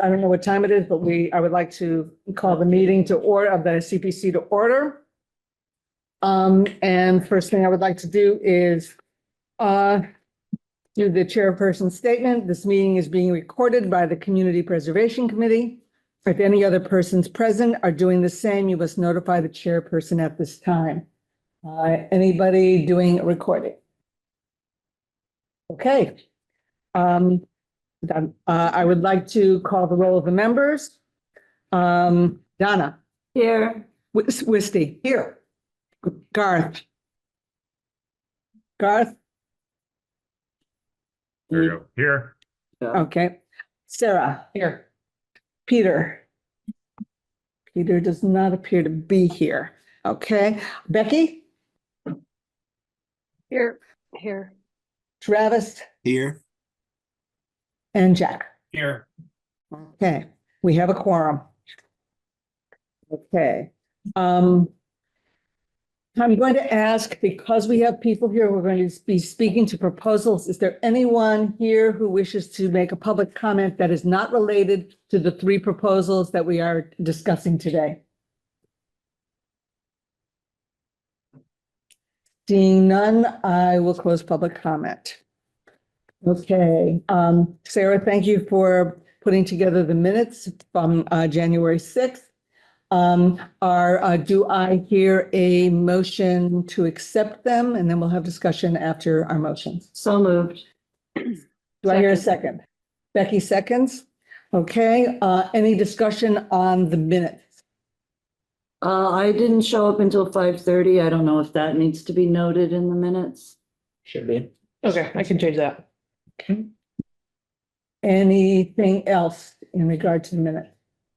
I don't know what time it is, but I would like to call the meeting to order of the CPC to order. And first thing I would like to do is do the chairperson's statement. This meeting is being recorded by the Community Preservation Committee. If any other persons present are doing the same, you must notify the chairperson at this time. Anybody doing a recording? Okay. I would like to call the roll of the members. Donna. Here. Wisty. Here. Garth. Garth. There you go. Here. Okay. Sarah. Here. Peter. Peter does not appear to be here. Okay. Becky. Here. Here. Travis. Here. And Jack. Here. Okay, we have a quorum. Okay. I'm going to ask, because we have people here, we're going to be speaking to proposals. Is there anyone here who wishes to make a public comment that is not related to the three proposals that we are discussing today? Seeing none, I will close public comment. Okay, Sarah, thank you for putting together the minutes from January 6th. Do I hear a motion to accept them? And then we'll have discussion after our motions. So moved. Do I hear a second? Becky seconds. Okay, any discussion on the minutes? I didn't show up until 5:30. I don't know if that needs to be noted in the minutes. Should be. Okay, I can change that. Okay. Anything else in regard to the minute?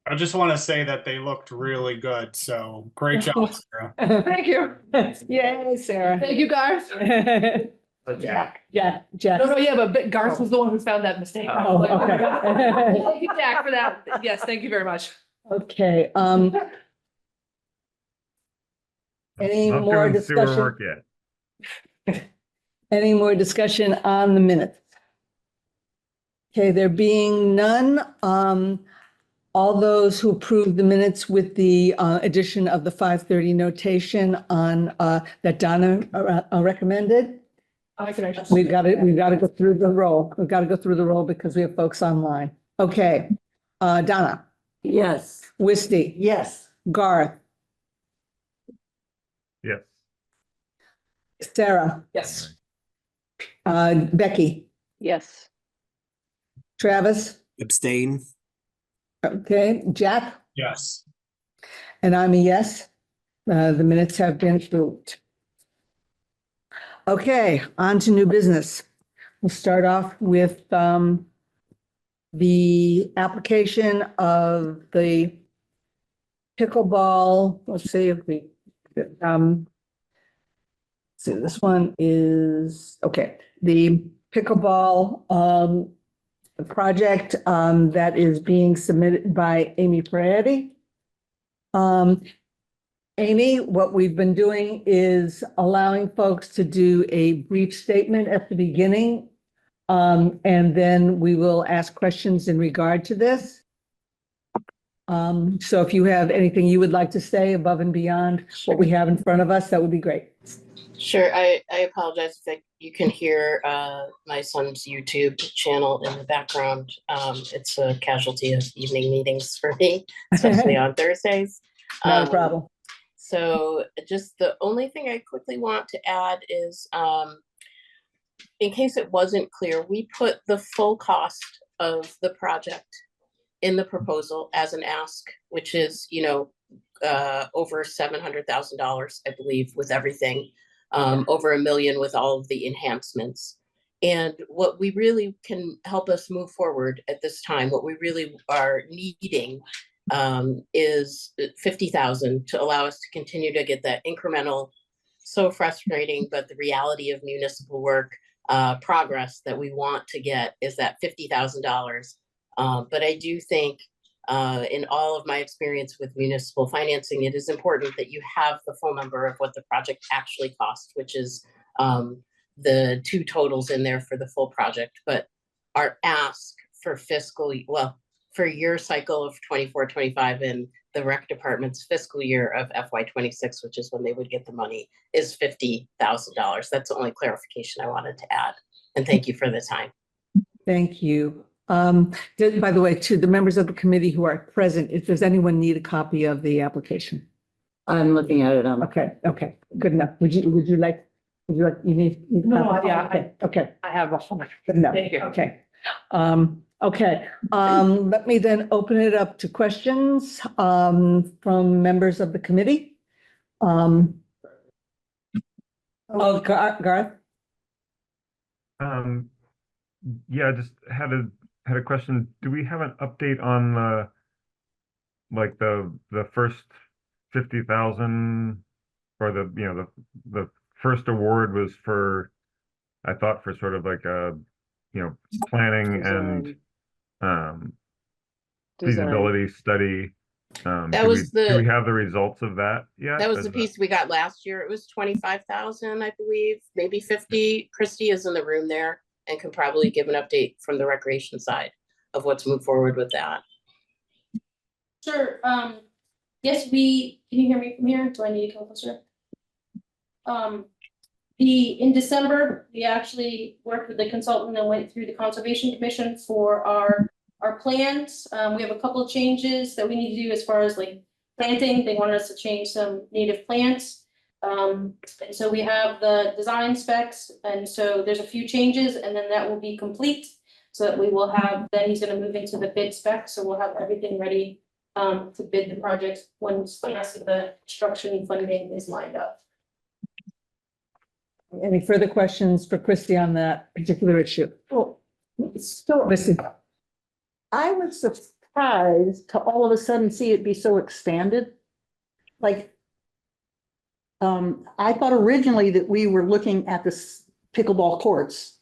I just want to say that they looked really good. So great job, Sarah. Thank you. Yay, Sarah. Thank you, Garth. Jack. No, yeah, but Garth was the one who found that mistake. I Oh, was like, my okay. God. Thank you, Jack, for that. Yes, thank you very much. Okay, any Not more doing sewer discussion? work yet. Any more discussion on the minutes? Okay, there being none, all those who approve the minutes with the addition of the 5:30 notation on that Donna recommended. I can actually. We've got to go through the roll. We've got to go through the roll because we have folks online. Okay, Donna, Yes. Wisty, Yes. Garth, Yes. Sarah, Yes. Becky, Yes. Travis, Abstain. okay, Jack, Yes. and I'm a yes. The minutes have been approved. Okay, on to new business. We'll start off with the application of the pickleball. Let's see if we so this one is, okay, the pickleball project that is being submitted by Amy Peretti. Amy, what we've been doing is allowing folks to do a brief statement at the beginning. And then we will ask questions in regard to this. So if you have anything you would like to say above and beyond what we have in front of us, that would be great. Sure. I apologize if you can hear my son's YouTube channel in the background. It's a casualty of evening meetings for me, especially on Thursdays. Not a problem. So just the only thing I quickly want to add is, in case it wasn't clear, we put the full cost of the project in the proposal as an ask, which is, over $700,000, I believe, with everything, over $1 million with all of the enhancements. And what we really can help us move forward at this time, what we really are needing is 50,000 to allow us to continue to get that incremental, so frustrating, but the reality of municipal work progress that we want to get is that $50,000. But I do think in all of my experience with municipal financing, it is important that you have the full number of what the project actually costs, which is the two totals in there for the full project. But our ask for for your cycle of 24-25 and the rec department's fiscal year of FY 26, which is when they would get the money, is $50,000. That's the only clarification I wanted to add. And thank you for the time. Thank you. By the way, to the members of the committee who are present, if does anyone need a copy of the application? I'm looking at it on. Okay, good enough. Would you like, you need? No, yeah, Okay, I have a whole. good enough. Thank you. Okay. Let me then open it up to questions, from members of the committee. Oh, Garth? Yeah, just had a question. Do we have an update on like the first 50,000 or the first award was for, I thought, for sort of like a planning and feasibility study. That was do we have the results of that yet? That was the piece we got last year. It was 25,000, I believe, maybe 50. Christy is in the room there and can probably give an update from the recreation side of what's moved forward with that. Sure, yes, can you hear me from here? Do I need to come closer? In December, we actually worked with the consultant and went through the Conservation Commission for our plans. We have a couple of changes that we need to do as far as like planting. They wanted us to change some native plants. And so we have the design specs, and so there's a few changes, and then that will be complete. So that we will have, then he's gonna move into the bid specs, so we'll have everything ready to bid the project once the rest of the construction funding is lined up. Any further questions for Christy on that particular issue? Well, so Christy? I was surprised to all of a sudden see it be so expanded. Like, I thought originally that we were looking at this pickleball courts.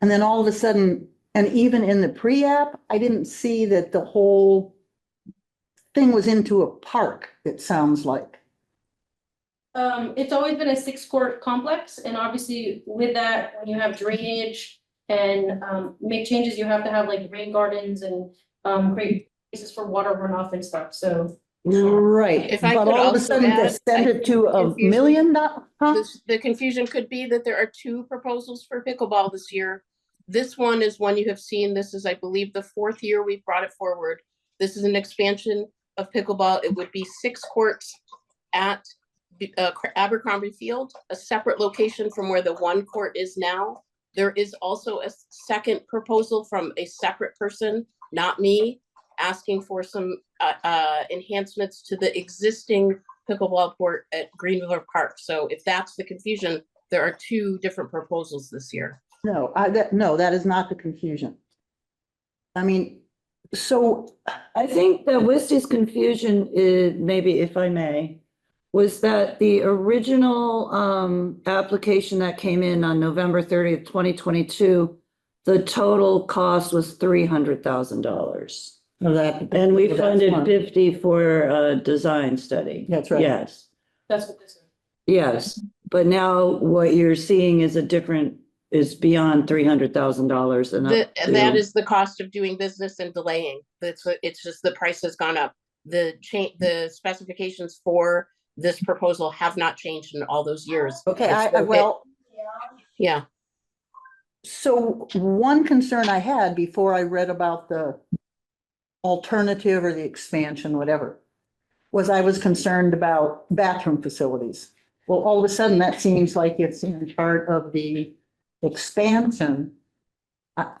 And then all of a sudden, and even in the pre-app, I didn't see that the whole thing was into a park, it sounds like. It's always been a 6-court complex, and obviously with that, when you have drainage and make changes, you have to have like rain gardens and create places for water runoff and stuff, so. Right, If I but could all of a also sudden add, to send I it to a confusion. million, huh? The confusion could be that there are 2 proposals for pickleball this year. This one is one you have seen. This is, I believe, the 4th year we've brought it forward. This is an expansion of pickleball. It would be 6 courts at Abercrombie Field, a separate location from where the 1 court is now. There is also a second proposal from a separate person, not me, asking for some enhancements to the existing pickleball court at Greenville Park. So if that's the confusion, there are 2 different proposals this year. No, that is not the confusion. I mean, so I think that Wisty's confusion is, maybe if I may, was that the original application that came in on November 30th, 2022, the total cost was $300,000. And we funded 50 for a design study. That's right. Yes, That's what this is. yes. But now what you're seeing is is beyond $300,000 and That is the cost of doing business and delaying. It's just the price has gone up. The specifications for this proposal have not changed in all those years. Okay, Yeah. So one concern I had before I read about the alternative or the expansion, whatever, was I was concerned about bathroom facilities. Well, all of a sudden that seems like it's in part of the expansion.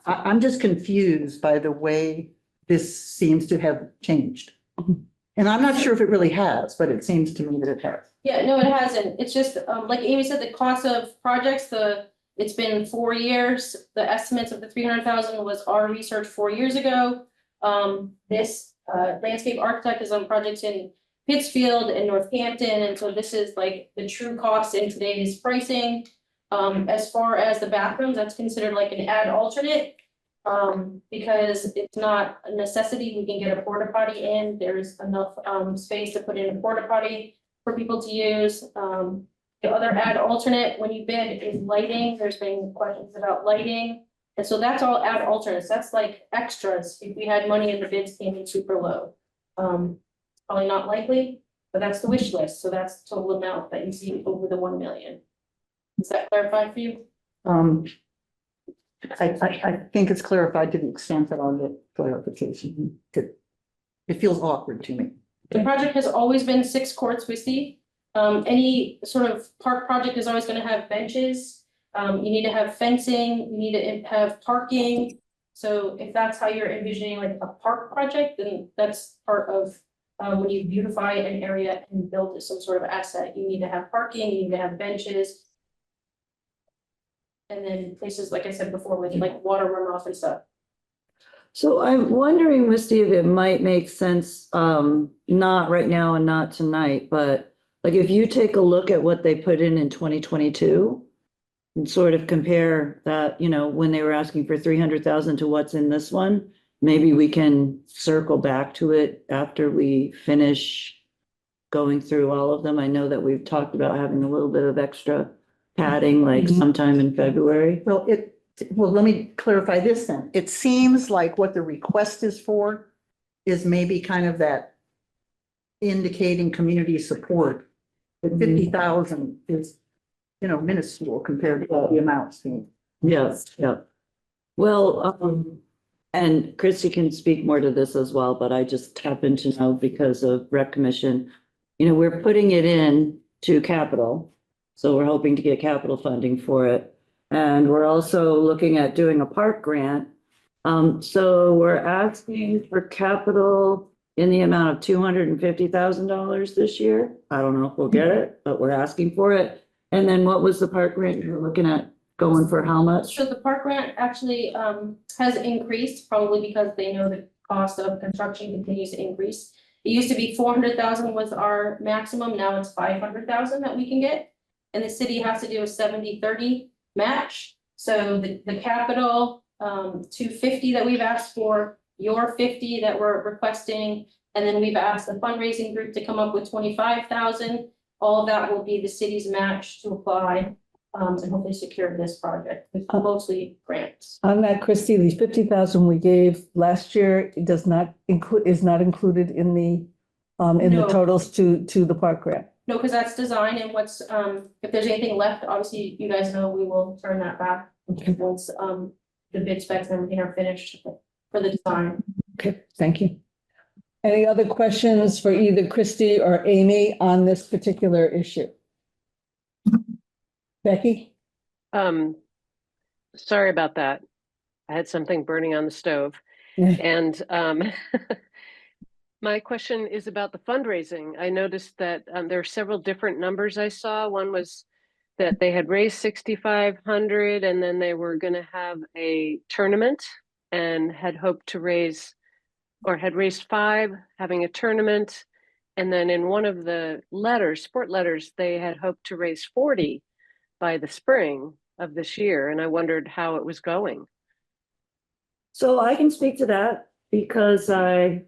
I'm just confused by the way this seems to have changed. And I'm not sure if it really has, but it seems to me that it has. Yeah, no, it hasn't. It's just, like Amy said, the cost of projects, it's been 4 years. The estimates of the 300,000 was our research 4 years ago. This landscape architect is on projects in Pittsfield and Northampton, and so this is like the true cost in today's pricing. As far as the bathrooms, that's considered like an ad alternate. Because it's not a necessity, we can get a porta potty in, there's enough space to put in a porta potty for people to use. The other ad alternate when you bid is lighting. There's been questions about lighting. And so that's all add alternates, that's like extras, if we had money and the bids came in super low. Probably not likely, but that's the wish list, so that's the total amount that you see over the 1 million. Does that clarify for you? I think it's clarified to the extent that I'll get clarification. It feels awkward to me. The project has always been 6 courts, Wisty. Any sort of park project is always gonna have benches. You need to have fencing, you need to have parking. So if that's how you're envisioning like a park project, then that's part of, when you beautify an area and build some sort of asset, you need to have parking, you need to have benches. And then places, like I said before, with like water runoff and stuff. So I'm wondering, Misty, if it might make sense, not right now and not tonight, but like if you take a look at what they put in 2022 and sort of compare that, you know, when they were asking for 300,000 to what's in this one, maybe we can circle back to it after we finish going through all of them. I know that we've talked about having a little bit of extra padding, like sometime in February. Well, let me clarify this then. It seems like what the request is for is maybe kind of that indicating community support. The 50,000 is, you know, minuscule compared to the amounts. Yes, yeah. Well, and Christy can speak more to this as well, but I just happen to know because of Rec Commission, you know, we're putting it in to capital. So we're hoping to get capital funding for it. And we're also looking at doing a park grant. So we're asking for capital in the amount of $250,000 this year. I don't know if we'll get it, but we're asking for it. And then what was the park grant you're looking at going for how much? So the park grant actually has increased, probably because they know the cost of construction continues to increase. It used to be 400,000 was our maximum, now it's 500,000 that we can get. And the city has to do a 70-30 match. So the capital 250 that we've asked for, your 50 that we're requesting, and then we've asked the fundraising group to come up with 25,000. All of that will be the city's match to apply and hopefully secure this project. It's mostly grants. On that, Christie, the 50,000 we gave last year, it does not include, is not included in the No. totals to the park grant. No, because that's design and what's, if there's anything left, obviously, you guys know, we will turn that back. Once, the bid specs and everything are finished for the design. Okay, thank you. Any other questions for either Christie or Amy on this particular issue? Becky? Sorry about that. I had something burning on the stove. And my question is about the fundraising. I noticed that there are several different numbers I saw. One was that they had raised 6,500 and then they were going to have a tournament and had hoped to raise or had raised 5, having a tournament. And then in one of the letters, sport letters, they had hoped to raise 40 by the spring of this year. And I wondered how it was going. So I can speak to that because I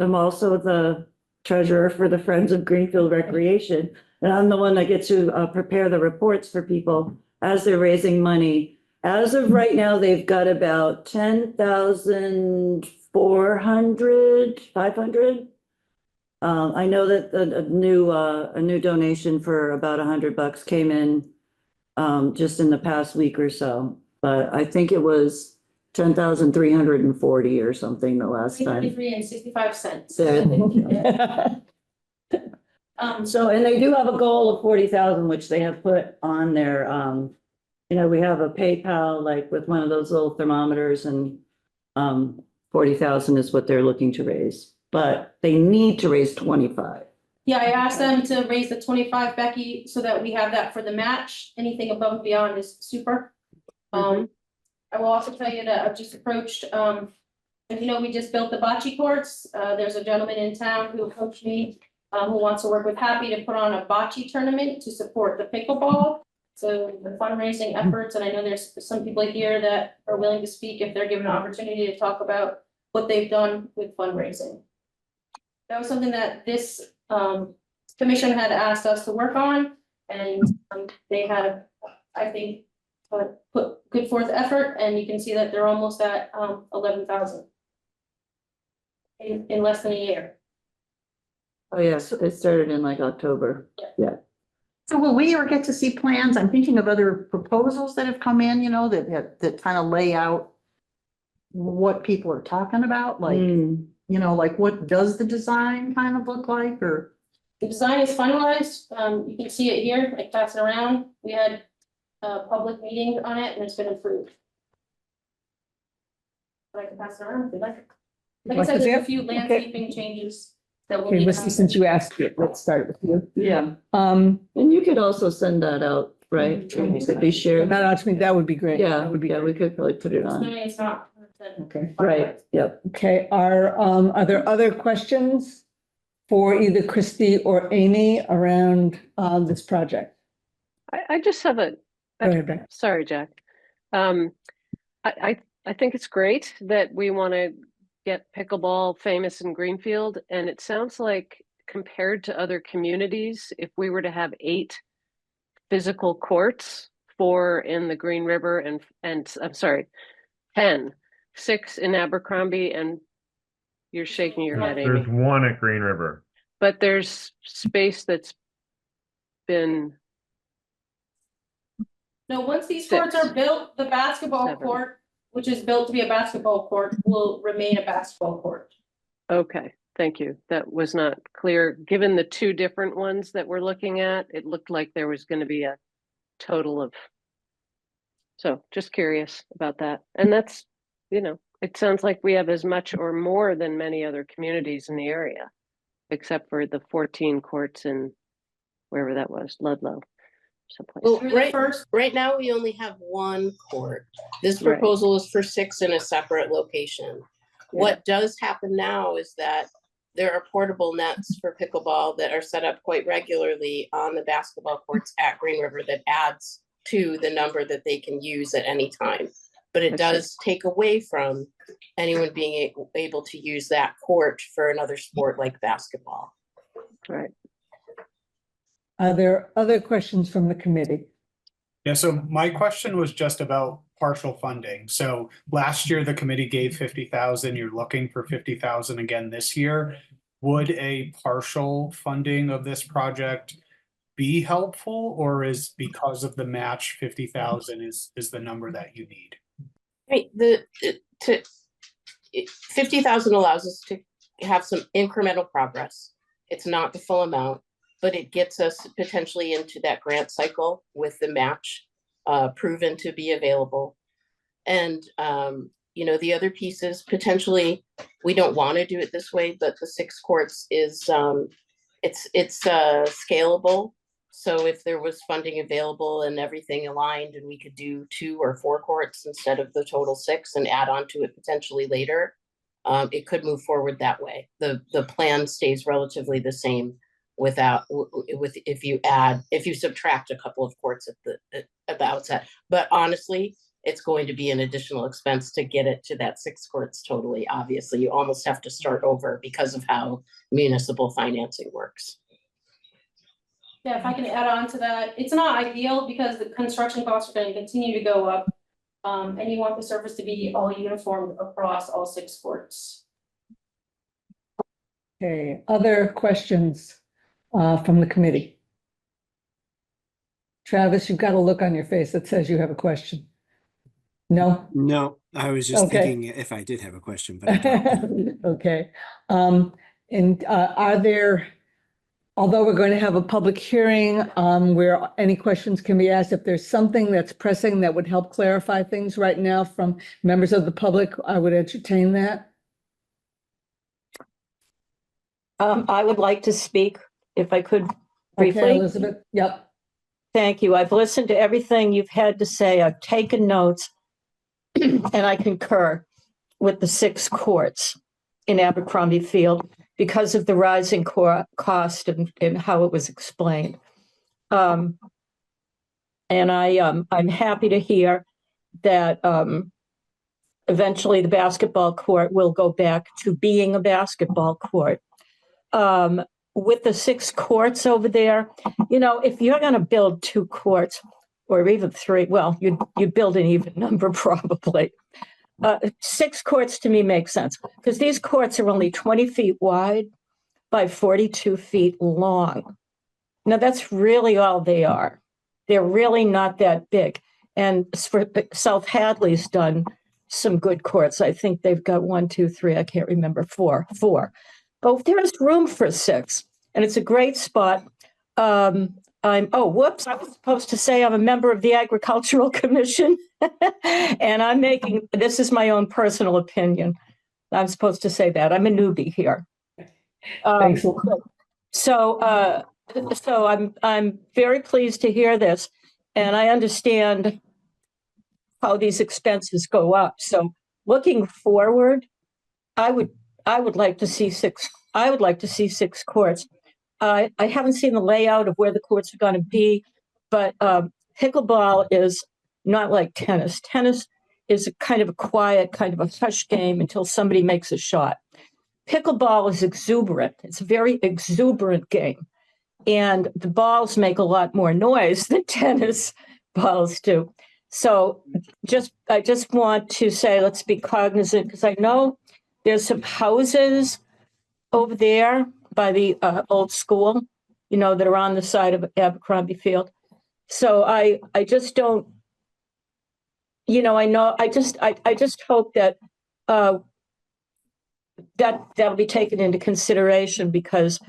am also the treasurer for the Friends of Greenfield Recreation. And I'm the one that gets to prepare the reports for people as they're raising money. As of right now, they've got about 10,400, 500. I know that a new donation for about $100 came in just in the past week or so, but I think it was 10,340 or something the last time. 363.65 cents. So, and they do have a goal of 40,000, which they have put on their, you know, we have a PayPal, like with one of those little thermometers, and 40,000 is what they're looking to raise, but they need to raise 25. Yeah, I asked them to raise the 25, Becky, so that we have that for the match. Anything above and beyond is super. I will also tell you that I've just approached, and you know, we just built the bocce courts. There's a gentleman in town who approached me, who wants to work with Happy to put on a bocce tournament to support the pickleball. So the fundraising efforts, and I know there's some people here that are willing to speak if they're given an opportunity to talk about what they've done with fundraising. That was something that this commission had asked us to work on, and they have, I think, put good forth effort, and you can see that they're almost at 11,000 in less than a year. Oh, yes, it started in like October. So will we ever get to see plans? I'm thinking of other proposals that have come in, that kind of lay out what people are talking about, like, Hmm. like what does the design kind of look like, or? The design is finalized. You can see it here, like pass it around. We had a public meeting on it and it's been approved. But I can pass it around if you'd like. Like I Want said, to see there's a it? few Okay. landscaping changes that will Okay, need. Misty, since you asked it, let's start with you. Yeah, And and you could also send that out, right? It could be shared. that out to me, that would be great. Yeah, That would be yeah, we great. could probably put it on. It's not. Okay. Right, yep. Okay, are there other questions for either Christie or Amy around, this project? I just have a, Go ahead, Beck. sorry, Jack. I think it's great that we want to get pickleball famous in Greenfield, and it sounds like compared to other communities, if we were to have 8 physical courts, 4 in the Green River and I'm sorry, 10, 6 in Abercrombie, and you're shaking your head, There's Amy. one at Green River. But there's space that's been, No, once these 6, courts are built, the basketball 7. court, which is built to be a basketball court, will remain a basketball court. okay, thank you. That was not clear. Given the 2 different ones that we're looking at, it looked like there was going to be a total of. So just curious about that. And that's, it sounds like we have as much or more than many other communities in the area, except for the 14 courts in wherever that was, Ludlow. Someplace. Well, You're the first. right now, we only have 1 court. This Right. proposal is for 6 in a separate location. What does happen now is that there are portable nets for pickleball that are set up quite regularly on the basketball courts at Green River that adds to the number that they can use at any time. But I it see. does take away from anyone being able to use that court for another sport like basketball. Right. Are there other questions from the committee? Yeah, so my question was just about partial funding. So last year, the committee gave 50,000. You're looking for 50,000 again this year. Would a partial funding of this project be helpful, or is because of the match 50,000 is the number that you need? Right, 50,000 allows us to have some incremental progress. It's not the full amount, but it gets us potentially into that grant cycle with the match proven to be available. And the other pieces, potentially, we don't want to do it this way, but the 6 courts is it's scalable. So if there was funding available and everything aligned, and we could do 2 or 4 courts instead of the total 6 and add on to it potentially later, it could move forward that way. The plan stays relatively the same if you subtract a couple of courts at the outset. But honestly, it's going to be an additional expense to get it to that 6 courts totally. Obviously, you almost have to start over because of how municipal financing works. Yeah, if I can add on to that, it's not ideal because the construction costs are going to continue to go up. And you want the surface to be all uniform across all 6 courts. Okay, other questions from the committee? Travis, you've got a look on your face that says you have a question. No? No, I was just Okay. thinking if I did have a question, but I don't. Okay. And are there, although we're going to have a public hearing where any questions can be asked, if there's something that's pressing that would help clarify things right now from members of the public, I would entertain that. I would like to speak, if I could Okay, briefly. Elizabeth, yep. Thank you. I've listened to everything you've had to say. I've taken notes. And I concur with the 6 courts in Abercrombie Field because of the rising cost and how it was explained. And I'm happy to hear that eventually the basketball court will go back to being a basketball court. With the 6 courts over there, if you're going to build 2 courts, or even 3. Well, you'd build an even number probably. 6 courts to me makes sense because these courts are only 20 feet wide by 42 feet long. Now that's really all they are. They're really not that big. And for South Hadley's done some good courts. I think they've got 1, 2, 3. I can't remember 4. But there is room for 6, and it's a great spot. I was supposed to say I'm a member of the Agricultural Commission, and this is my own personal opinion. I'm supposed to say that. I'm a newbie here. Thanks. So I'm very pleased to hear this, and I understand how these expenses go up. So looking forward, I would like to see 6. I would like to see 6 courts. I haven't seen the layout of where the courts are going to be, but pickleball is not like tennis. Tennis is a kind of a quiet, kind of a hush game until somebody makes a shot. Pickleball is exuberant. It's a very exuberant game. And the balls make a lot more noise than tennis balls do. So I just want to say, let's be cognizant, because I know there's some houses over there by the old school, that are on the side of Abercrombie Field. So I just don't, I just hope that that'll be taken into consideration, because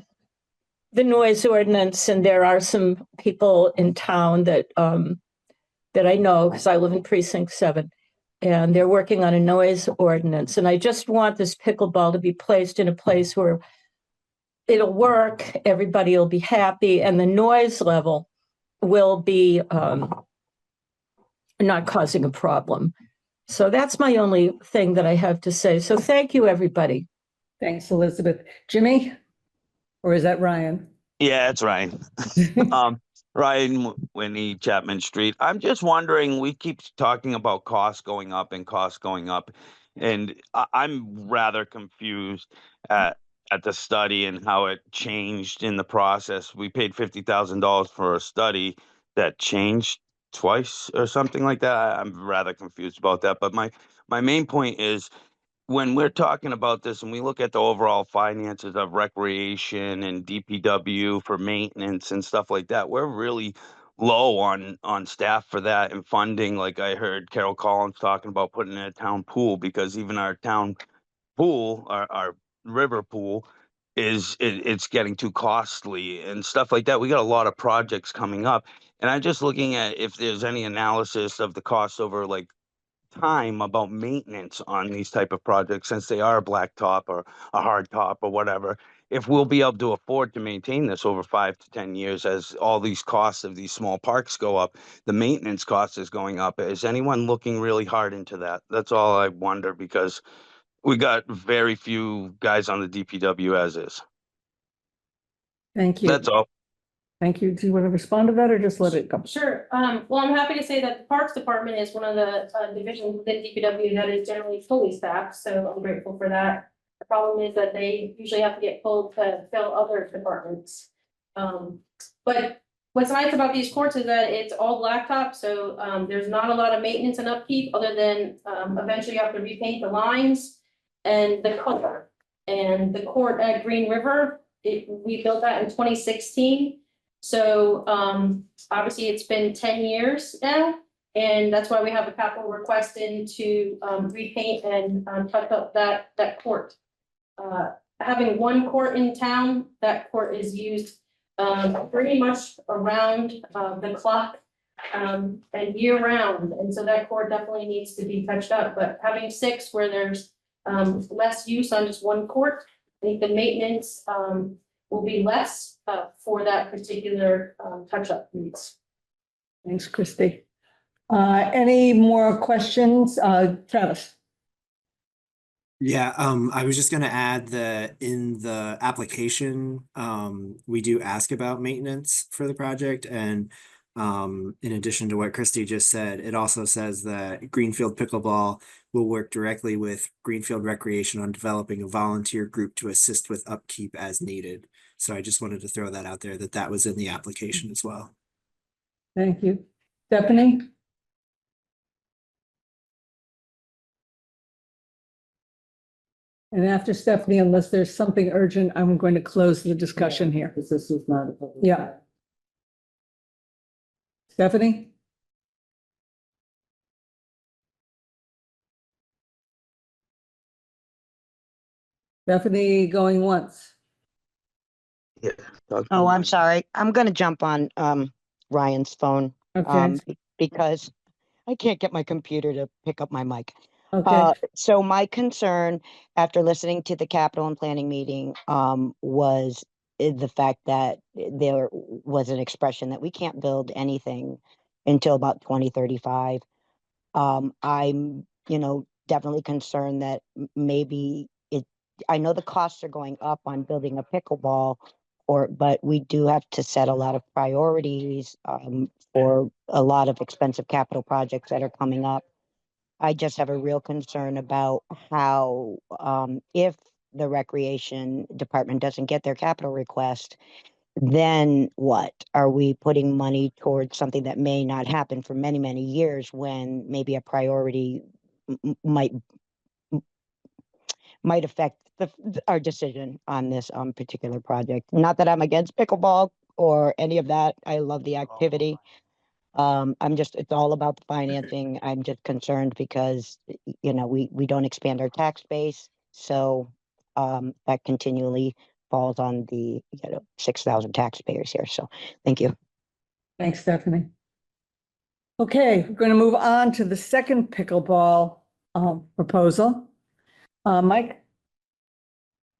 the noise ordinance, and there are some people in town that I know, because I live in Precinct 7, and they're working on a noise ordinance. And I just want this pickleball to be placed in a place where it'll work, everybody will be happy, and the noise level will be not causing a problem. So that's my only thing that I have to say. So thank you, everybody. Thanks, Elizabeth. Jimmy? Or is that Ryan? Yeah, it's Ryan. Ryan Whitney, Chapman Street. I'm just wondering, we keep talking about costs going up, and I'm rather confused at the study and how it changed in the process. We paid $50,000 for a study that changed twice or something like that. I'm rather confused about that. But my main point is, when we're talking about this and we look at the overall finances of recreation and DPW for maintenance and stuff like that, we're really low on staff for that and funding. Like I heard Carol Collins talking about putting in a town pool, because even our town pool, our river pool, it's getting too costly and stuff like that. We got a lot of projects coming up, and I'm just looking at if there's any analysis of the costs over like time about maintenance on these type of projects, since they are a blacktop or a hard top or whatever, if we'll be able to afford to maintain this over 5 to 10 years as all these costs of these small parks go up. The maintenance cost is going up. Is anyone looking really hard into that? That's all I wonder, because we got very few guys on the DPW as is. Thank you. That's all. Thank you. Do you want to respond to that or just let it go? Sure. Well, I'm happy to say that the Parks Department is one of the divisions within DPW that is generally fully staffed, so I'm grateful for that. The problem is that they usually have to get pulled to fill other departments. But what's nice about these courts is that it's all blacktop, so there's not a lot of maintenance and upkeep, other than eventually you have to repaint the lines and the color. And the court at Green River, we built that in 2016. So obviously it's been 10 years now, and that's why we have a capital request in to repaint and touch up that court. Having one court in town, that court is used pretty much around the clock and year round, and so that court definitely needs to be touched up. But having 6 where there's less use on just one court, I think the maintenance will be less for that particular touch-up needs. Thanks, Christy. Any more questions? Travis? Yeah, I was just gonna add that in the application, we do ask about maintenance for the project, and in addition to what Christy just said, it also says that Greenfield Pickleball will work directly with Greenfield Recreation on developing a volunteer group to assist with upkeep as needed. So I just wanted to throw that out there, that was in the application as well. Thank you. Stephanie? And after Stephanie, unless there's something urgent, I'm going to close the discussion here. Because this is not a public. Yeah. Stephanie? Stephanie going once. Oh, I'm sorry. I'm gonna jump on Ryan's phone Okay, because I can't get my computer to pick up my mic. okay. So my concern after listening to the capital and planning meeting was the fact that there was an expression that we can't build anything until about 2035. I'm, definitely concerned that maybe I know the costs are going up on building a pickleball but we do have to set a lot of priorities for a lot of expensive capital projects that are coming up. I just have a real concern about how, if the recreation department doesn't get their capital request, then what? Are we putting money towards something that may not happen for many, many years when maybe a priority might affect our decision on this particular project? Not that I'm against pickleball or any of that. I love the activity. It's all about the financing. I'm just concerned because, we don't expand our tax base. So that continually falls on the, 6,000 taxpayers here. So thank you. Thanks, Stephanie. Okay, we're going to move on to the second pickleball proposal. Mike?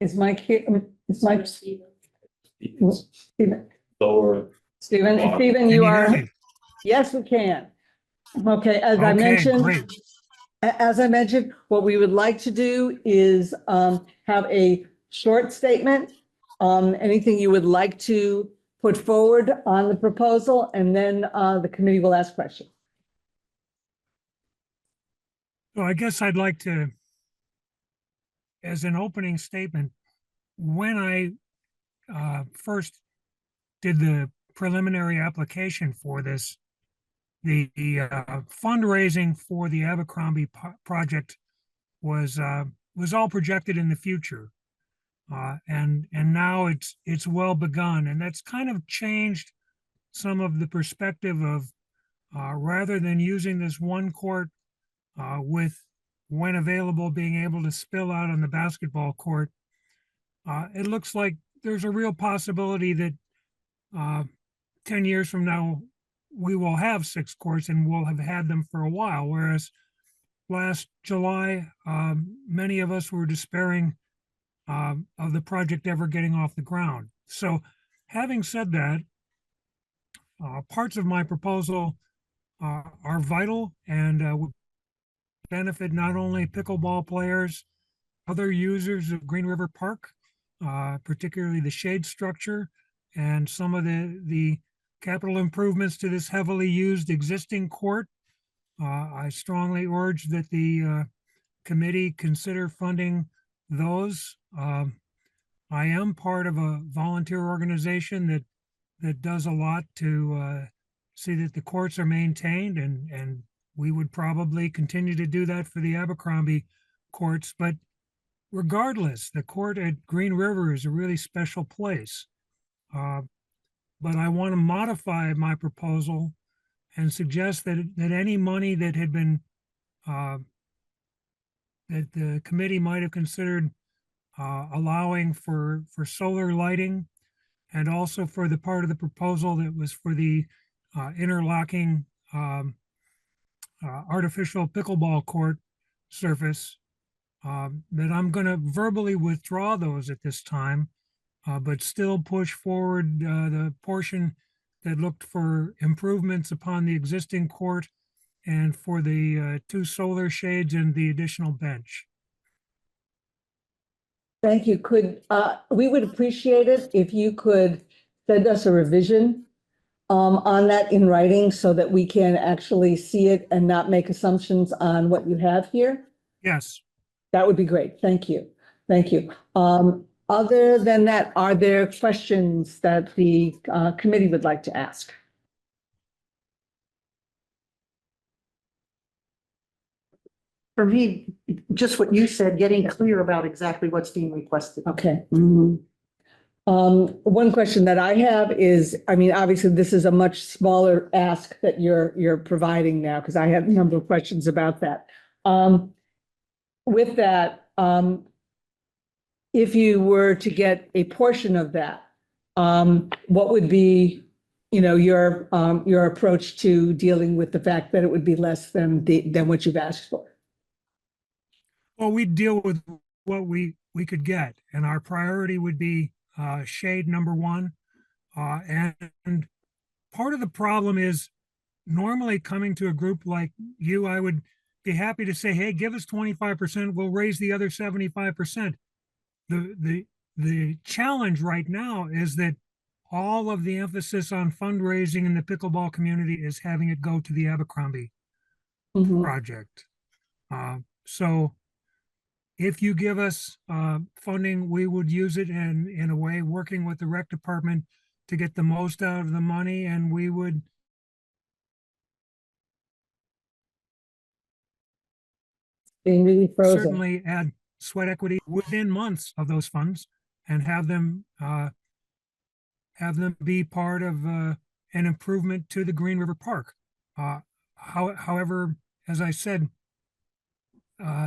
Is Mike here? Is Mike? Stephen? Stephen, you are? Yes, we can. Okay, as I mentioned, what we would like to do is have a short statement, anything you would like to put forward on the proposal, and then the committee will ask questions. So I guess I'd like to, as an opening statement, when I first did the preliminary application for this, the fundraising for the Abercrombie project was all projected in the future, and now it's well begun, and that's kind of changed some of the perspective of rather than using this one court with, when available, being able to spill out on the basketball court. It looks like there's a real possibility that 10 years from now, we will have 6 courts and we'll have had them for a while. Whereas last July, many of us were despairing of the project ever getting off the ground. So having said that, parts of my proposal are vital and would benefit not only pickleball players, other users of Green River Park, particularly the shade structure and some of the capital improvements to this heavily used existing court. I strongly urge that the committee consider funding those. I am part of a volunteer organization that does a lot to see that the courts are maintained, and we would probably continue to do that for the Abercrombie courts. But regardless, the court at Green River is a really special place. But I want to modify my proposal and suggest that any money that had been, that the committee might have considered allowing for solar lighting, and also for the part of the proposal that was for the interlocking artificial pickleball court surface, that I'm going to verbally withdraw those at this time, but still push forward the portion that looked for improvements upon the existing court and for the 2 solar shades and the additional bench. Thank you. We would appreciate it if you could send us a revision on that in writing so that we can actually see it and not make assumptions on what you have here? Yes. That would be great. Thank you. Thank you. Other than that, are there questions that the committee would like to ask? for me, just what you said, getting clear about exactly what's being requested. Okay. Mhm. One question that I have is, I mean, obviously, this is a much smaller ask that you're providing now, because I have a number of questions about that. With that, if you were to get a portion of that, what would be, your approach to dealing with the fact that it would be less than what you've asked for? Well, we deal with what we could get, and our priority would be shade number one. And part of the problem is normally coming to a group like you, I would be happy to say, hey, give us 25%, we'll raise the other 75%. The challenge right now is that all of the emphasis on fundraising in the pickleball community is having it go to the Abercrombie project. So if you give us funding, we would use it in a way, working with the rec department to get the most out of the money, and we would Being really frozen. certainly add sweat equity within months of those funds and have them be part of an improvement to the Green River Park. However, as I said,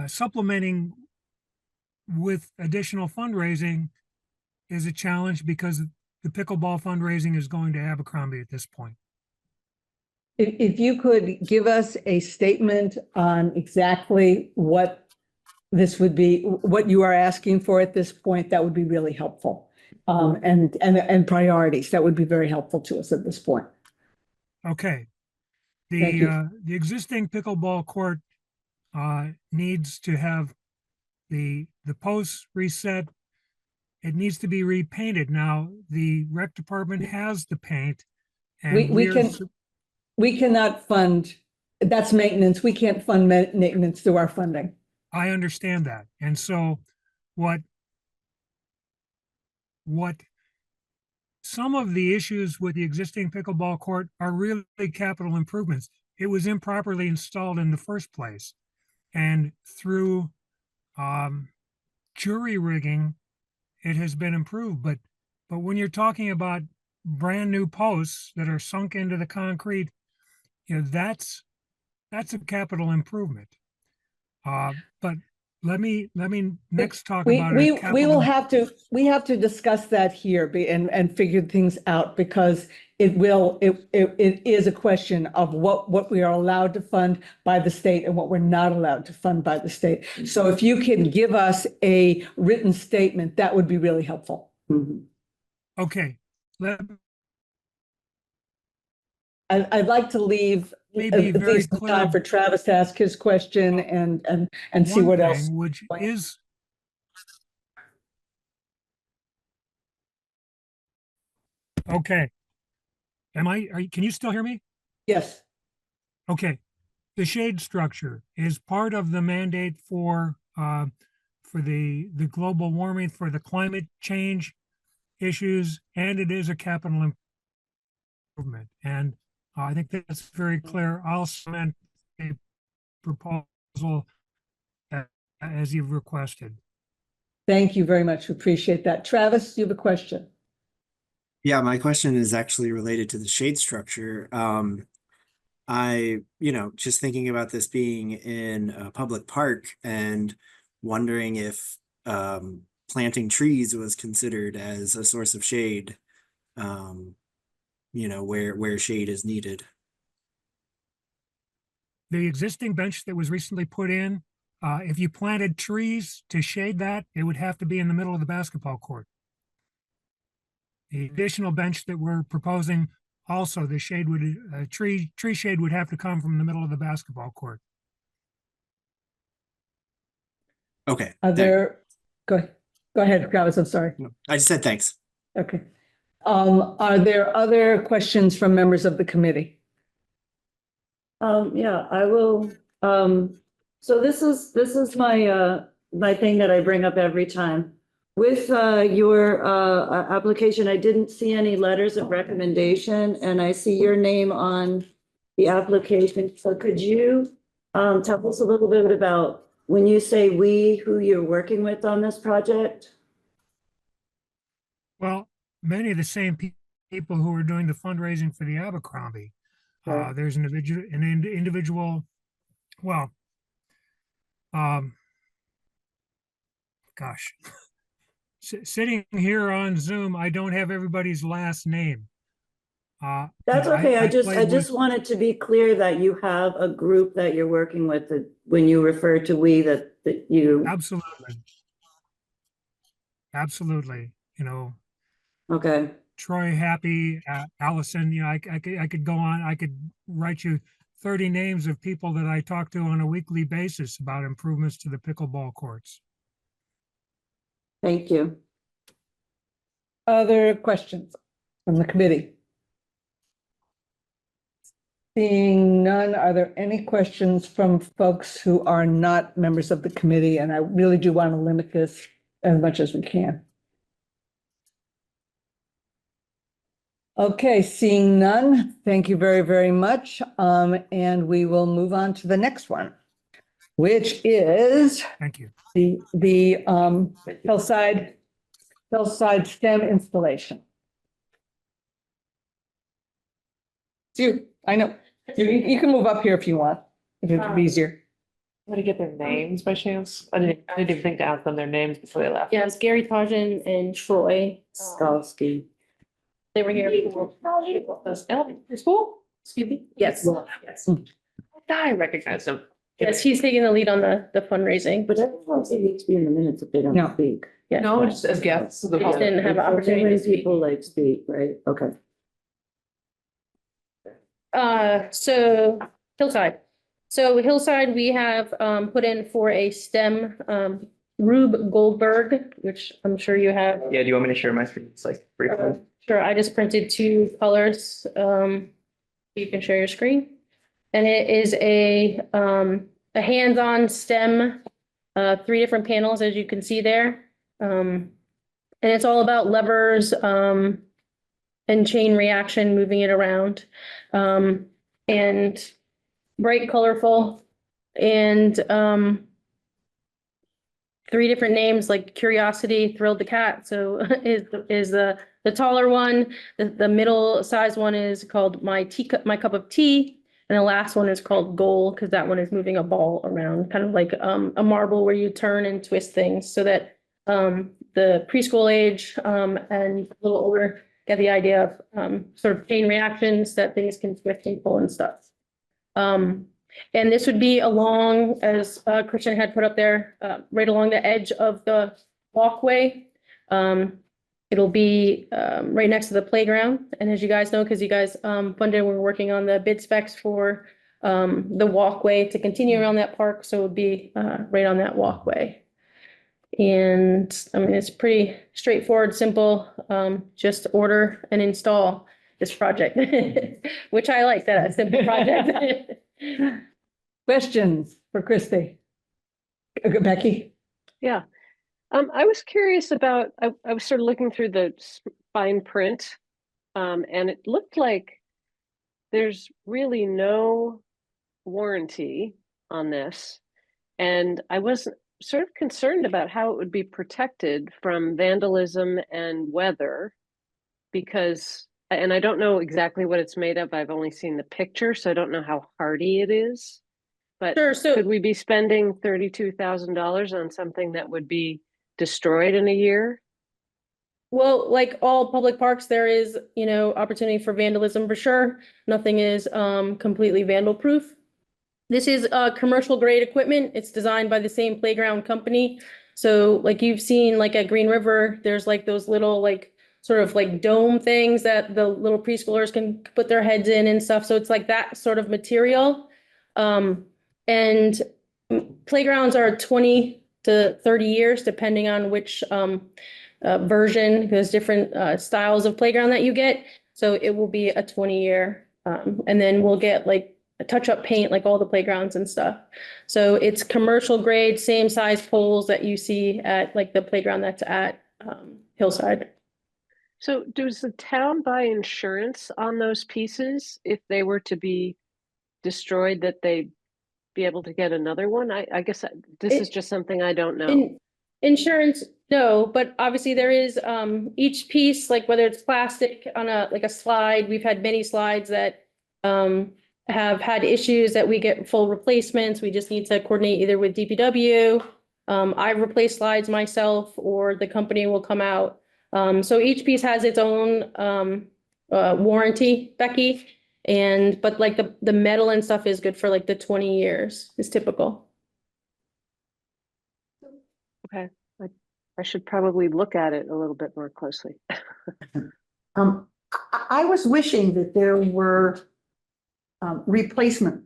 supplementing with additional fundraising is a challenge because the pickleball fundraising is going to Abercrombie at this point. If you could give us a statement on exactly what this would be, what you are asking for at this point, that would be really helpful. And priorities, that would be very helpful to us at this point. Okay. Thank you. The existing pickleball court needs to have the posts reset. It needs to be repainted. Now, the rec department has the paint. And We cannot fund, that's maintenance. We can't fund maintenance through our funding. I understand that. And so what some of the issues with the existing pickleball court are really capital improvements. It was improperly installed in the first place. And through jury rigging, it has been improved. But when you're talking about brand new posts that are sunk into the concrete, that's a capital improvement. But let me next talk about it. We have to discuss that here and figure things out, because it is a question of what we are allowed to fund by the state and what we're not allowed to fund by the state. So if you can give us a written statement, that would be really helpful. Okay. I'd like to leave Maybe at very least some time for clear. Travis to ask his question and see One what thing, else. which is okay. Can you still hear me? Yes. Okay. The shade structure is part of the mandate for the global warming, for the climate change issues, and it is a capital improvement. And I think that's very clear. I'll submit a proposal as you've requested. Thank you very much. Appreciate that. Travis, you have a question? Yeah, my question is actually related to the shade structure. Just thinking about this being in a public park and wondering if planting trees was considered as a source of shade, where shade is needed. The existing bench that was recently put in, if you planted trees to shade that, it would have to be in the middle of the basketball court. The additional bench that we're proposing, also the shade would, tree shade would have to come from the middle of the basketball court. Okay. Go ahead, Travis, I'm sorry. No, I just said thanks. Okay. Are there other questions from members of the committee? Yeah, I will. So this is my thing that I bring up every time. With your application, I didn't see any letters of recommendation, and I see your name on the application. So could you tell us a little bit about when you say we, who you're working with on this project? Well, many of the same people who are doing the fundraising for the Abercrombie. Right. There's an individual, well, gosh, sitting here on Zoom, I don't have everybody's last name. That's okay. I played just wanted to be clear that you have a group that you're working with, that when you refer to we, that you, Absolutely. Absolutely. You know, okay. Troy Happy, Allison, you know, I could go on, I could write you 30 names of people that I talk to on a weekly basis about improvements to the pickleball courts. Thank you. Other questions from the committee? Seeing none, are there any questions from folks who are not members of the committee? And I really do want to limit this as much as we can. Okay, seeing none, thank you very, very much. And we will move on to the next one, which is Thank you. the hillside STEM installation. It's you, I know. You can move up here if you want, if it's easier. Want to get their names by chance? I didn't even think to ask them their names before they left. Yeah, it's Gary Tajan and Troy. Skalsky. They were here for Elementary school? excuse me. Yes. Yes. I recognize them. Yes, he's taking the lead on the fundraising. But everyone needs to be in the minutes if they don't No. speak. Yeah. No, just as guests. of the They just public. didn't have an opportunity to Many speak. people like speak, right? Okay. So Hillside. So Hillside, we have put in for a STEM Rube Goldberg, which I'm sure you have. Yeah, do you want me to share my screen? It's like briefly. Sure, I just printed 2 colors. You can share your screen. And it is a hands-on STEM, 3 different panels, as you can see there. And it's all about levers and chain reaction, moving it around. And bright, colorful, and 3 different names like Curiosity, Thrilled the Cat. So is the taller one. The middle size one is called My Cup of Tea. And the last one is called Goal, because that one is moving a ball around, kind of like a marble where you turn and twist things, so that the preschool age and a little older get the idea of sort of chain reactions, that things can twist and pull and stuff. And this would be along, as Christian had put up there, right along the edge of the walkway. It'll be right next to the playground. And as you guys know, because you guys funded, we're working on the bid specs for the walkway to continue around that park. So it would be right on that walkway. And I mean, it's pretty straightforward, simple, just order and install this project, which I like, that simple project. Questions for Christy? Becky? Yeah. I was curious about, I was sort of looking through the fine print, and it looked like there's really no warranty on this. And I was sort of concerned about how it would be protected from vandalism and weather, because, and I don't know exactly what it's made of. I've only seen the picture, so I don't know how hardy it is. But Sure, so could we be spending $32,000 on something that would be destroyed in a year? well, like all public parks, there is, opportunity for vandalism for sure. Nothing is completely vandal proof. This is commercial grade equipment. It's designed by the same playground company. So like you've seen, like at Green River, there's like those little like sort of like dome things that the little preschoolers can put their heads in and stuff. So it's like that sort of material. And playgrounds are 20 to 30 years, depending on which version. There's different styles of playground that you get. So it will be a 20-year. And then we'll get like a touch-up paint, like all the playgrounds and stuff. So it's commercial grade, same size poles that you see at like the playground that's at Hillside. So does the town buy insurance on those pieces if they were to be destroyed, that they be able to get another one? I guess this is just something I don't know. Insurance, no, but obviously there is, each piece, like whether it's plastic on like a slide, we've had many slides that, have had issues that we get full replacements. We just need to coordinate either with DPW. I replace slides myself or the company will come out. So each piece has its own, warranty, Becky. But like the metal and stuff is good for like the 20 years is typical. Okay, I should probably look at it a little bit more closely. I was wishing that there were replacement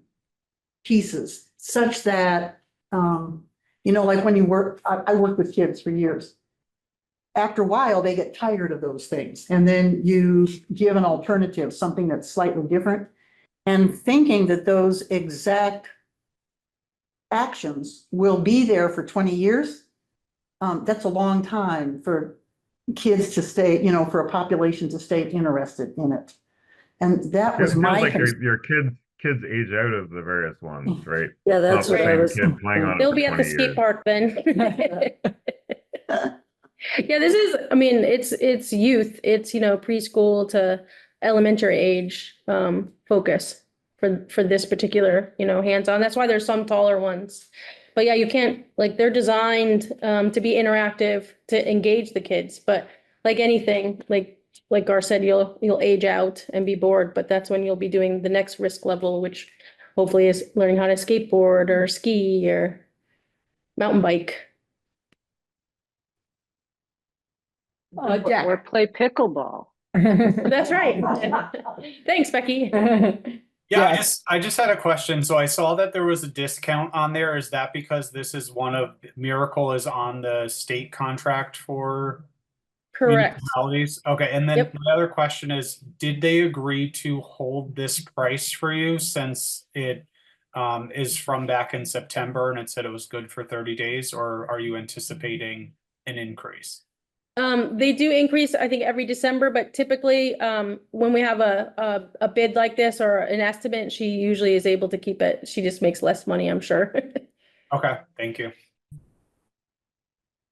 pieces such that, like when you work, I worked with kids for years. After a while, they get tired of those things. And then you give an alternative, something that's slightly different. And thinking that those exact actions will be there for 20 years, that's a long time for kids to stay, for a population to stay interested in it. And that was It feels my like concern. your kids age out of the various ones, right? Yeah, that's Not what the I same was. kid playing on it They'll for be at the 20 skate years. park then. Yeah, this is, I mean, it's youth, it's, preschool to elementary age, focus for this particular, hands-on. That's why there's some taller ones. But yeah, you can't, like, they're designed, to be interactive, to engage the kids, but like anything, like Gar said, you'll age out and be bored, but that's when you'll be doing the next risk level, which hopefully is learning how to skateboard or ski or mountain bike. Jack. Or play pickleball. That's right. Thanks, Becky. Yeah, I just had a question. So I saw that there was a discount on there. Is that because this is Miracle is on the state contract for Correct. municipalities? Okay, and then Yep. my other question is, did they agree to hold this price for you since it is from back in September and it said it was good for 30 days, or are you anticipating an increase? They do increase, I think, every December, but typically, when we have a bid like this or an estimate, she usually is able to keep it. She just makes less money, I'm sure. Okay, thank you.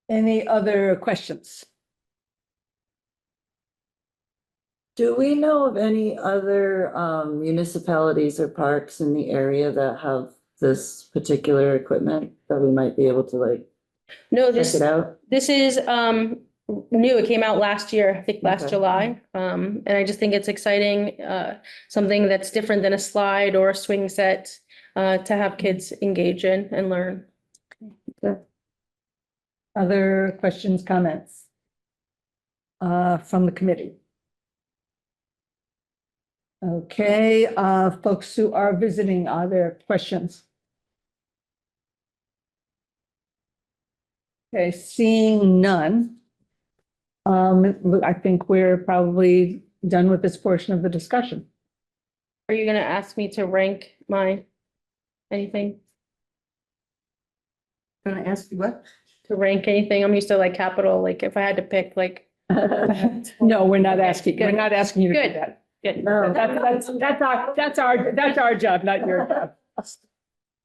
Any other questions? Do we know of any other municipalities or parks in the area that have this particular equipment that we might be able to No, check this it out? this is new. It came out last year, I think last Okay. July. And I just think it's exciting, something that's different than a slide or a swing set, to have kids engage in and learn. Other questions, comments? From the committee? Okay, folks who are visiting, are there questions? Okay, seeing none. I think we're probably done with this portion of the discussion. Are you gonna ask me to rank anything? Gonna ask you what? To rank anything? I'm used to like capital, like if I had to pick, like. No, we're not asking, we're Good. not asking you to do Good. that. Good. No, that's our job, not your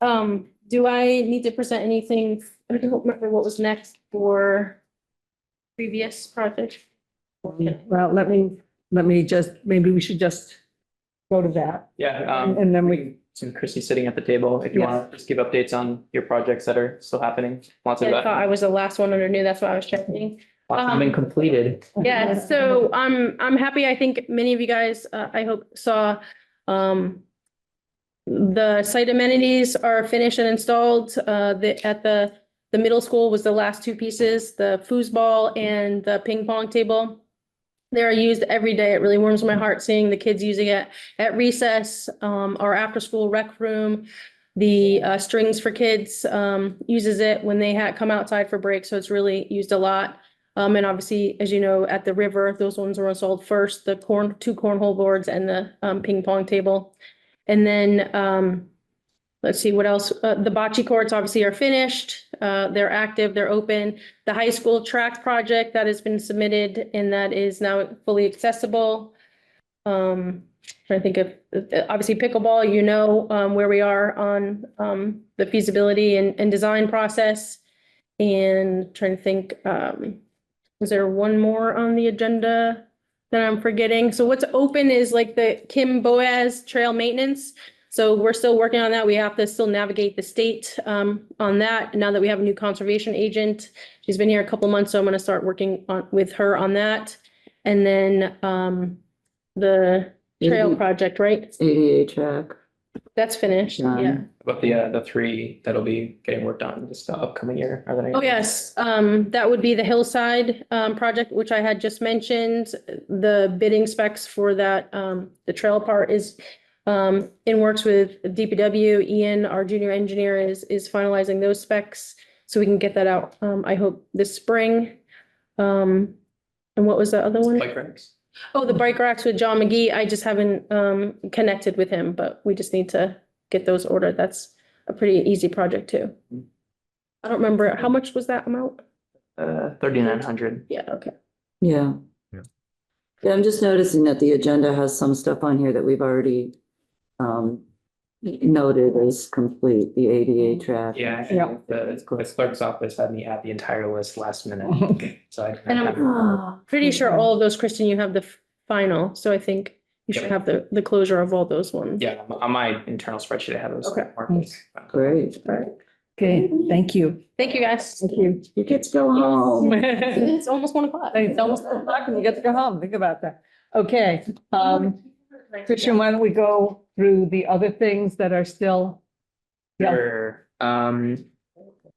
job. Do I need to present anything? I don't remember what was next for previous project. Well, let me just, maybe we should just go to that. Yeah, And then we, since Chrissy's sitting at the table, if you Yes. want to just give updates on your projects that are still happening, lots of I thought that. I was the last one under new, that's why I was checking. Lots have been completed. Yeah, so I'm happy. I think many of you guys, I hope saw, the site amenities are finished and installed. At the middle school was the last two pieces, the foosball and the ping pong table. They're used every day. It really warms my heart seeing the kids using it at recess, our after-school rec room. The Strings for Kids uses it when they come outside for break, so it's really used a lot. And obviously, as you know, at the river, those ones were installed first, the two cornhole boards and the ping pong table. And then, let's see what else. The bocce courts obviously are finished. They're active, they're open. The high school track project that has been submitted and that is now fully accessible. trying to think of, obviously pickleball, you know, where we are on, the feasibility and design process. And trying to think, was there one more on the agenda that I'm forgetting? So what's open is like the Kim Boaz Trail Maintenance. So we're still working on that. We have to still navigate the state on that. Now that we have a new conservation agent, she's been here a couple months, so I'm gonna start working on with her on that. And then the trail ADA project, right? ADA track. That's finished, yeah. Done. About the three that'll be getting worked on this upcoming year. Are there any? Oh, yes, that would be the Hillside project, which I had just mentioned. The bidding specs for that, the trail part is in works with DPW. Ian, our junior engineer, is finalizing those specs, so we can get that out, I hope this spring. And what was the other one? Bike racks. Oh, the bike racks with John McGee. I just haven't connected with him, but we just need to get those ordered. That's a pretty easy project too. I don't remember, how much was that amount? 3,900. Yeah, okay. Yeah. Yeah. Yeah, I'm just noticing that the agenda has some stuff on here that we've already noted as complete, the ADA track. Yeah, Yeah. the clerk's office had me add the entire list last minute, so I. And I'm pretty sure all of those, Kristen, you have the final, so I think you should Yep. have the closure of all those ones. Yeah, on my internal spreadsheet, I have those. Okay. markers. Great. Okay, thank you. Thank you, guys. Thank you. You get to go home. It's almost 1:00. It's almost 1:00 and you get to go home. Think about that. Okay, Christian, why don't we go through the other things that are still? Yeah. Sure.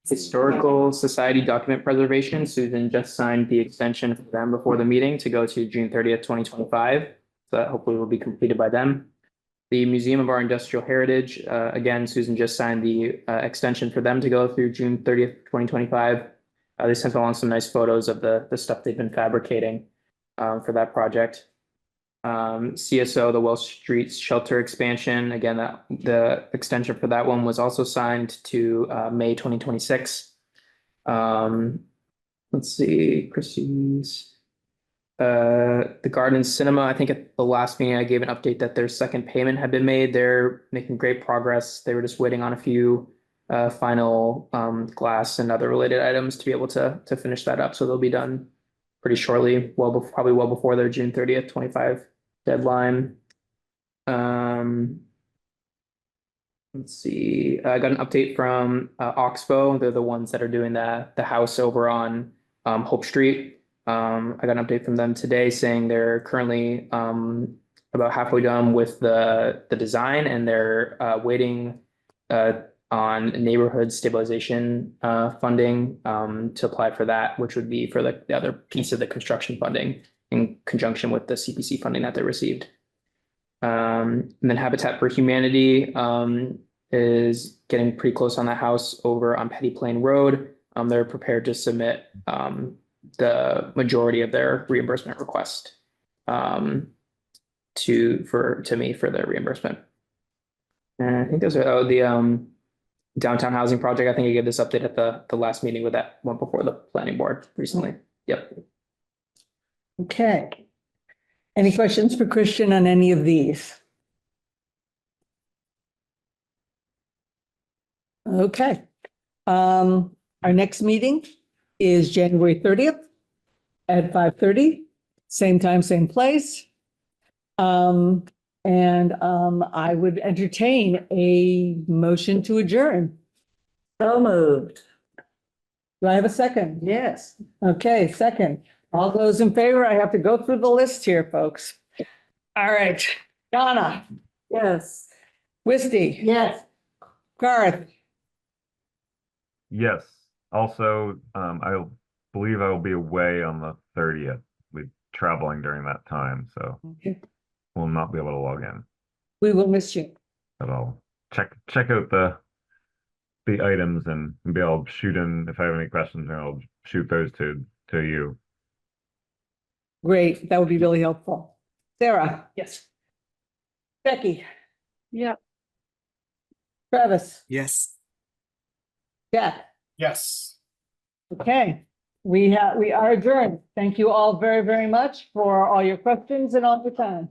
Historical Society document preservation, Susan just signed the extension for them before the meeting to go to June 30th, 2025. So that hopefully will be completed by then. The Museum of Our Industrial Heritage, again, Susan just signed the extension for them to go through June 30th, 2025. They sent along some nice photos of the stuff they've been fabricating for that project. CSO, the Wells Street Shelter expansion, again, that the extension for that one was also signed to May 2026. Let's see, Christie's. The Garden Cinema, I think at the last meeting, I gave an update that their second payment had been made. They're making great progress. They were just waiting on a few final glass and other related items to be able to finish that up. So they'll be done pretty shortly, probably well before their June 30th, 25 deadline. Let's see, I got an update from Oxbow. They're the ones that are doing the house over on Hope Street. I got an update from them today saying they're currently about halfway done with the design, and they're waiting on neighborhood stabilization funding to apply for that, which would be for the other piece of the construction funding in conjunction with the CPC funding that they received. And then Habitat for Humanity is getting pretty close on that house over on Petty Plain Road. They're prepared to submit the majority of their reimbursement request to me for their reimbursement. And I think those are the downtown housing project. I think I gave this update at the last meeting with that one before the planning board recently. Yep. Okay. Any questions for Christian on any of these? Okay. Our next meeting is January 30th at 5:30, same time, same place. I would entertain a motion to adjourn. So moved. Do I have a second? Yes. Okay, second. All those in favor, I have to go through the list here, folks. All right, Donna, Yes. Wisty, Yes. Garth, Yes. Also, I believe I will be away on the 30th. We're traveling during that time, so we'll not be able to log in. we will miss you. But I'll check out the items and be able to shoot in if I have any questions, and I'll shoot those to you. Great, that would be really helpful. Sarah, Yes. Becky, Yeah. Travis, Yes. Jack. Yes. Okay, we are adjourned. Thank you all very, very much for all your questions and all your time.